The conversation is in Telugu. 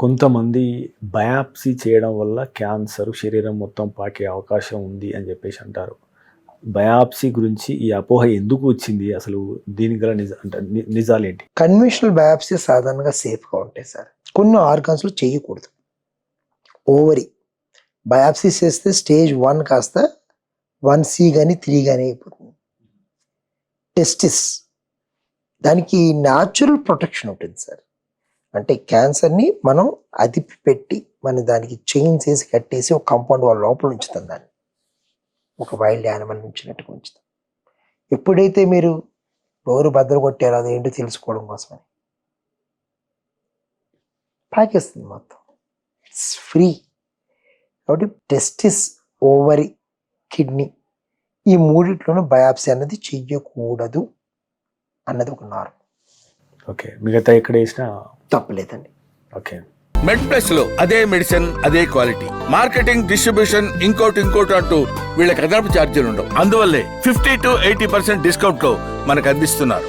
కొంతమంది బయాప్సీ చేయడం వల్ల క్యాన్సర్ శరీరం మొత్తం పాకే అవకాశం ఉంది అని చెప్పేసి అంటారు. బయాప్సీ గురించి ఈ అపోహ ఎందుకు వచ్చింది? అసలు దీనికి గల నిజాలేంటి? కన్వెన్షనల్ బయాప్సీ సాధారణంగా సేఫ్గా ఉంటాయి సార్. కొన్ని ఆర్గాన్స్లో చేయకూడదు. ఓవరీ బయాప్సీ చేస్తే స్టేజ్ 1 కాస్త 1C కానీ 3 కానీ అయిపోతుంది. టెస్టిస్ దానికి న్యాచురల్ ప్రొటెక్షన్ ఉంటుంది సార్. అంటే క్యాన్సర్ని మనం అదిపి పెట్టి మన దానికి చైన్స్ వేసి కట్టేసి ఒక కాంపౌండ్ వాళ్ళ లోపల ఉంచుతాం, దాన్ని ఒక వైల్డ్ యానిమల్ ఉంచినట్టుగా ఉంచుతాం. ఎప్పుడైతే మీరు డోరు బద్దలు కొట్టారో అది ఏంటో తెలుసుకోవడం కోసమని పాకేస్తుంది మొత్తం. It's free. కాబట్టి టెస్టిస్, ఓవరీ, కిడ్నీ ఈ మూడిట్లోనూ బయాప్సీ అన్నది చెయ్యకూడదు అన్నది ఒక నార్మ్. ఓకే, మిగతా ఎక్కడ వేసినా తప్పలేదండి. ఓకే. మెడ్ ప్లస్ లో అదే మెడిసిన్ అదే క్వాలిటీ, మార్కెటింగ్, డిస్ట్రిబ్యూషన్, ఇంకోటి అంటూ వీళ్ళకి అదనపు ఛార్జీలు ఉండవు. అందువల్లే 50 to 80% డిస్కౌంట్ లో మనకు అందిస్తున్నారు.